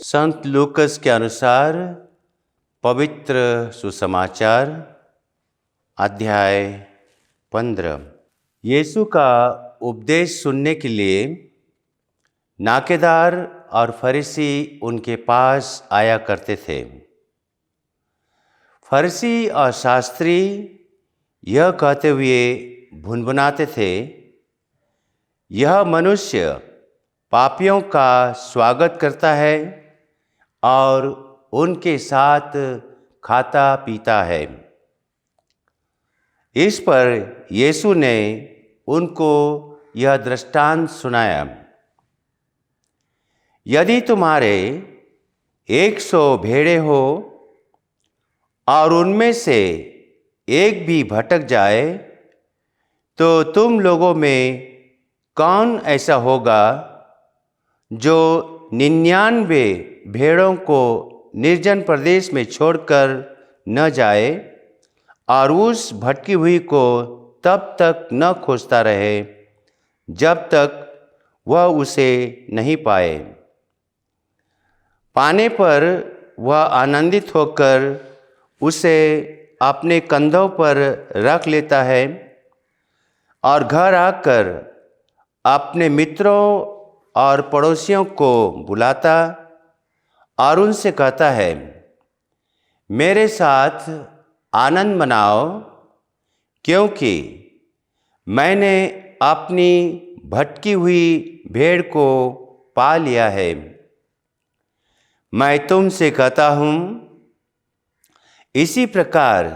संत लूकस के अनुसार पवित्र सुसमाचार अध्याय 15। यीशु का उपदेश सुनने के लिए नाकेदार और फरीसी उनके पास आया करते थे। फरीसी और शास्त्री यह कहते हुए भुनभुनाते थे, यह मनुष्य पापियों का स्वागत करता है और उनके साथ खाता पीता है। इस पर यीशु ने उनको यह दृष्टांत सुनाया, यदि तुम्हारे 100 भेड़ें हो और उनमें से एक भी भटक जाए, तो तुम लोगों में कौन ऐसा होगा जो 99 भेड़ों को निर्जन प्रदेश में छोड़कर न जाए और उस भटकी हुई को तब तक न खोजता रहे जब तक वह उसे नहीं पाए। पाने पर वह आनंदित होकर उसे अपने कंधों पर रख लेता है और घर आकर अपने मित्रों और पड़ोसियों को बुलाता और उनसे कहता है, मेरे साथ आनंद मनाओ, क्योंकि मैंने अपनी भटकी हुई भेड़ को पा लिया है। मैं तुमसे कहता हूँ, इसी प्रकार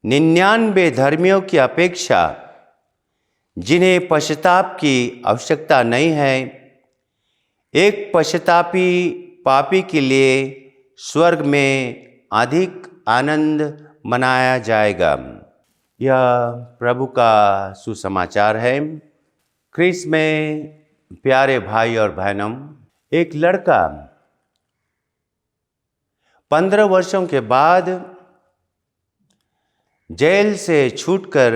99 धर्मियों की अपेक्षा जिन्हें पश्चाताप की आवश्यकता नहीं है, एक पश्चातापी पापी के लिए स्वर्ग में अधिक आनंद मनाया जाएगा। यह प्रभु का सुसमाचार है। ख्रीस्त में प्यारे भाई और बहनों, एक लड़का 15 वर्षों के बाद जेल से छूटकर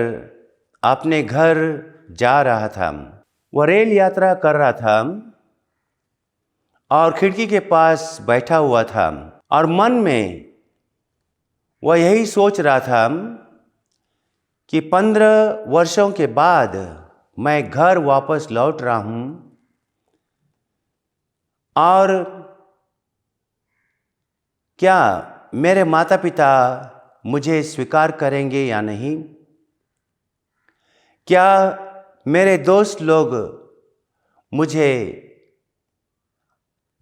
अपने घर जा रहा था। वह रेल यात्रा कर रहा था और खिड़की के पास बैठा हुआ था और मन में वह यही सोच रहा था कि 15 वर्षों के बाद मैं घर वापस लौट रहा हूँ और क्या मेरे माता पिता मुझे स्वीकार करेंगे या नहीं? क्या मेरे दोस्त लोग मुझे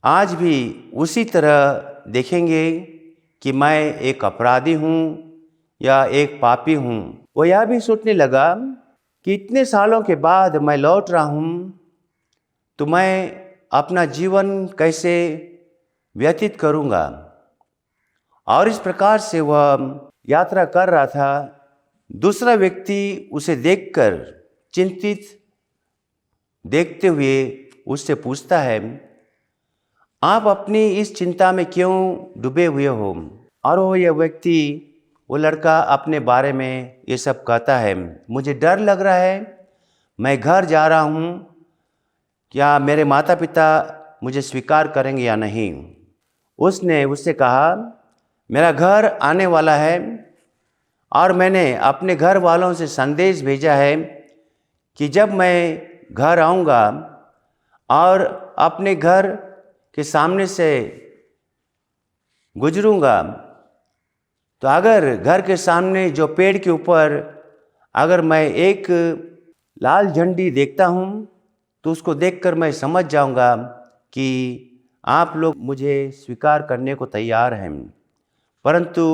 आज भी उसी तरह देखेंगे कि मैं एक अपराधी हूँ या एक पापी हूँ? वो यह भी सोचने लगा कि इतने सालों के बाद मैं लौट रहा हूँ तो मैं अपना जीवन कैसे व्यतीत करूँगा। और इस प्रकार से वह यात्रा कर रहा था। दूसरा व्यक्ति उसे देखकर चिंतित देखते हुए उससे पूछता है, आप अपनी इस चिंता में क्यों डूबे हुए हो? और वो लड़का अपने बारे में ये सब कहता है, मुझे डर लग रहा है, मैं घर जा रहा हूँ, क्या मेरे माता पिता मुझे स्वीकार करेंगे या नहीं? उसने उससे कहा, मेरा घर आने वाला है और मैंने अपने घर वालों से संदेश भेजा है कि जब मैं घर आऊँगा और अपने घर के सामने से गुजरूँगा तो अगर घर के सामने जो पेड़ के ऊपर अगर मैं एक लाल झंडी देखता हूँ तो उसको देखकर मैं समझ जाऊँगा कि आप लोग मुझे स्वीकार करने को तैयार हैं, परंतु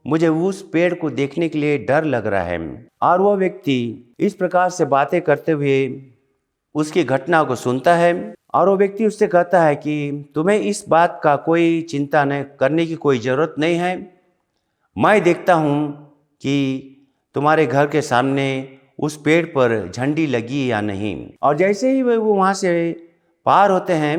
मुझे उस पेड़ को देखने के लिए डर लग रहा है। और वह व्यक्ति इस प्रकार से बातें करते हुए उसकी घटना को सुनता है और वो व्यक्ति उससे कहता है कि तुम्हें इस बात का कोई चिंता न करने की कोई ज़रूरत नहीं है। मैं देखता हूँ कि तुम्हारे घर के सामने उस पेड़ पर झंडी लगी या नहीं। और जैसे ही वो वहाँ से पार होते हैं,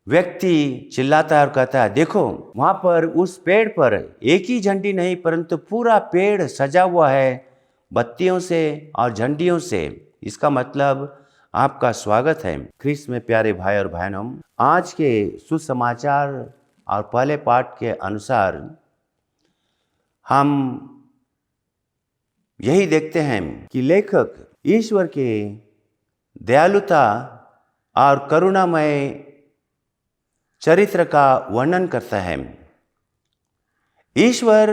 व्यक्ति चिल्लाता है और कहता है, देखो वहाँ पर उस पेड़ पर एक ही झंडी नहीं परंतु पूरा पेड़ सजा हुआ है बत्तियों से और झंडियों से। इसका मतलब आपका स्वागत है। ख्रीस्त में प्यारे भाई और बहनों, आज के सुसमाचार और पहले पाठ के अनुसार हम यही देखते हैं कि लेखक ईश्वर के दयालुता और करुणामय चरित्र का वर्णन करता है। ईश्वर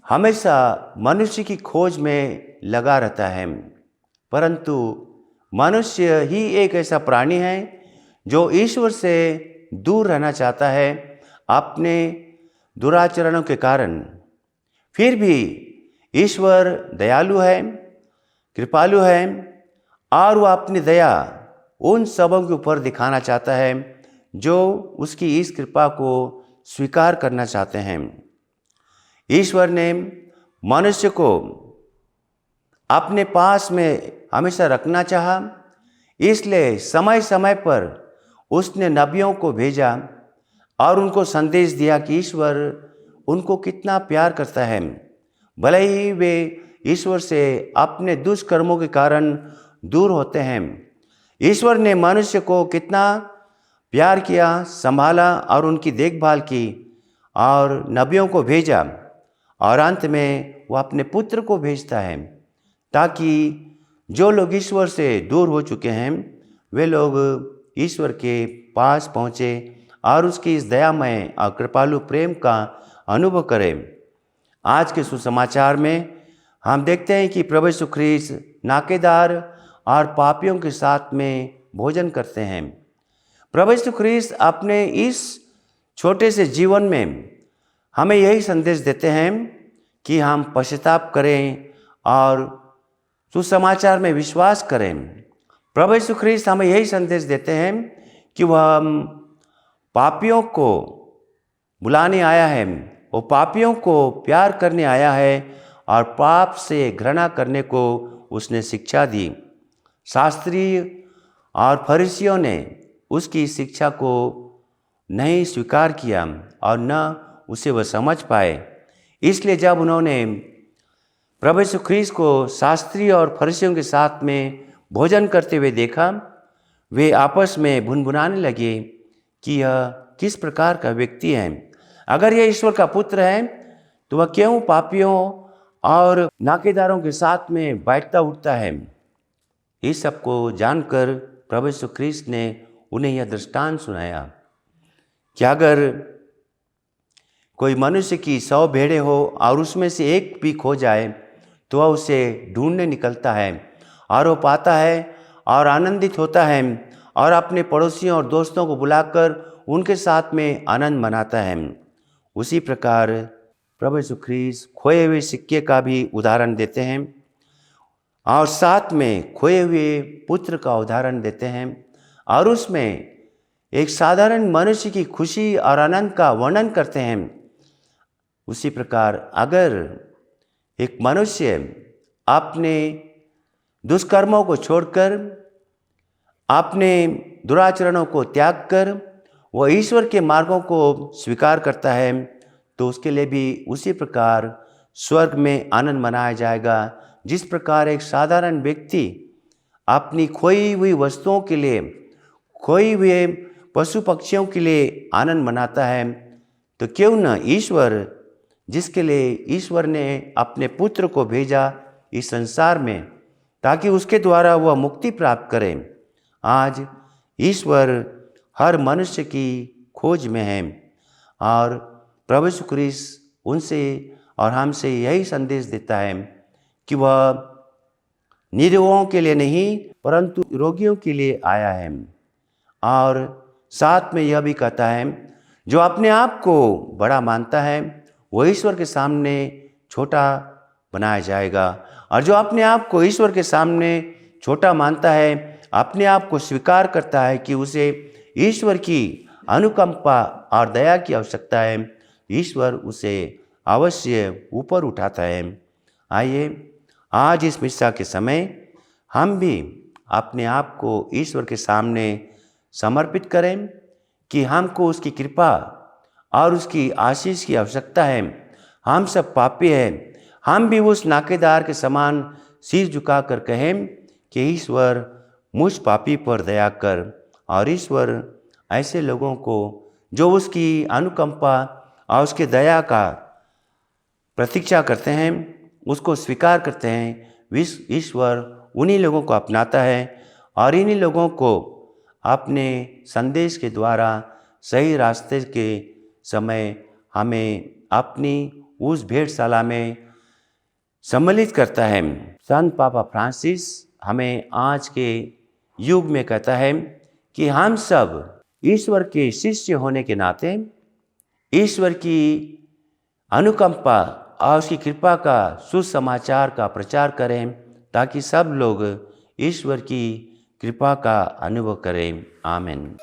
हमेशा मनुष्य की खोज में लगा रहता है, परंतु मनुष्य ही एक ऐसा प्राणी है जो ईश्वर से दूर रहना चाहता है अपने दुराचरणों के कारण। फिर भी ईश्वर दयालु है, कृपालु है और वह अपनी दया उन सबों के ऊपर दिखाना चाहता है जो उसकी इस कृपा को स्वीकार करना चाहते हैं। ईश्वर ने मनुष्य को अपने पास में हमेशा रखना चाहा, इसलिए समय समय पर उसने नबियों को भेजा और उनको संदेश दिया कि ईश्वर उनको कितना प्यार करता है, भले ही वे ईश्वर से अपने दुष्कर्मों के कारण दूर होते हैं। ईश्वर ने मनुष्य को कितना प्यार किया, संभाला और उनकी देखभाल की और नबियों को भेजा और अंत में वह अपने पुत्र को भेजता है ताकि जो लोग ईश्वर से दूर हो चुके हैं वे लोग ईश्वर के पास पहुँचे और उसकी इस दयामय और कृपालु प्रेम का अनुभव करें। आज के सुसमाचार में हम देखते हैं कि प्रभु यीशु ख्रीस्त नाकेदार और पापियों के साथ में भोजन करते हैं। प्रभु यीशु ख्रीस्त अपने इस छोटे से जीवन में हमें यही संदेश देते हैं कि हम पश्चाताप करें और सुसमाचार में विश्वास करें। प्रभु यीशु ख्रीस्त हमें यही संदेश देते हैं कि वह पापियों को बुलाने आया है, वो पापियों को प्यार करने आया है और पाप से घृणा करने को उसने शिक्षा दी। शास्त्री और फरीसियों ने उसकी शिक्षा को नहीं स्वीकार किया और न उसे वह समझ पाए। इसलिए जब उन्होंने प्रभु यीशु ख्रीस्त को शास्त्री और फरीसियों के साथ में भोजन करते हुए देखा, वे आपस में भुनभुनाने लगे कि यह किस प्रकार का व्यक्ति है। अगर यह ईश्वर का पुत्र है तो वह क्यों पापियों और नाकेदारों के साथ में बैठता उठता है। इस सब को जानकर प्रभु यीशु ख्रीस्त ने उन्हें यह दृष्टांत सुनाया कि अगर कोई मनुष्य की 100 भेड़ें हो और उसमें से एक भी खो जाए तो वह उसे ढूंढने निकलता है और वो पाता है और आनंदित होता है और अपने पड़ोसियों और दोस्तों को बुलाकर उनके साथ में आनंद मनाता है। उसी प्रकार प्रभु यीशु ख्रीस्त खोए हुए सिक्के का भी उदाहरण देते हैं और साथ में खोए हुए पुत्र का उदाहरण देते हैं और उसमें एक साधारण मनुष्य की खुशी और आनंद का वर्णन करते हैं। उसी प्रकार अगर एक मनुष्य अपने दुष्कर्मों को छोड़कर अपने दुराचरणों को त्याग कर वह ईश्वर के मार्गों को स्वीकार करता है तो उसके लिए भी उसी प्रकार स्वर्ग में आनंद मनाया जाएगा। जिस प्रकार एक साधारण व्यक्ति अपनी खोई हुई वस्तुओं के लिए, खोई हुए पशु पक्षियों के लिए आनंद मनाता है, तो क्यों न ईश्वर, जिसके लिए ईश्वर ने अपने पुत्र को भेजा इस संसार में ताकि उसके द्वारा वह मुक्ति प्राप्त करे, आज ईश्वर हर मनुष्य की खोज में है और प्रभु यीशु ख्रीस्त उनसे और हमसे यही संदेश देता है कि वह निरोगियों के लिए नहीं परंतु रोगियों के लिए आया है। और साथ में यह भी कहता है जो अपने आप को बड़ा मानता है वह ईश्वर के सामने छोटा बनाया जाएगा और जो अपने आप को ईश्वर के सामने छोटा मानता है, अपने आप को स्वीकार करता है कि उसे ईश्वर की अनुकंपा और दया की आवश्यकता है, ईश्वर उसे अवश्य ऊपर उठाता है। आइए आज इस मिस्सा के समय हम भी अपने आप को ईश्वर के सामने समर्पित करें कि हमको उसकी कृपा और उसकी आशीष की आवश्यकता है। हम सब पापी हैं, हम भी उस नाकेदार के समान सिर झुकाकर कहें कि ईश्वर मुझ पापी पर दया कर, और ईश्वर ऐसे लोगों को जो उसकी अनुकंपा और उसके दया का प्रतीक्षा करते हैं, उसको स्वीकार करते हैं, ईश्वर उन्हीं लोगों को अपनाता है और इन्हीं लोगों को अपने संदेश के द्वारा सही रास्ते के समय हमें अपनी उस भेंटशाला में सम्मिलित करता है। संत पापा फ्रांसिस हमें आज के युग में कहता है कि हम सब ईश्वर के शिष्य होने के नाते ईश्वर की अनुकंपा और उसकी कृपा का सुसमाचार का प्रचार करें, ताकि सब लोग ईश्वर की कृपा का अनुभव करें। आमीन।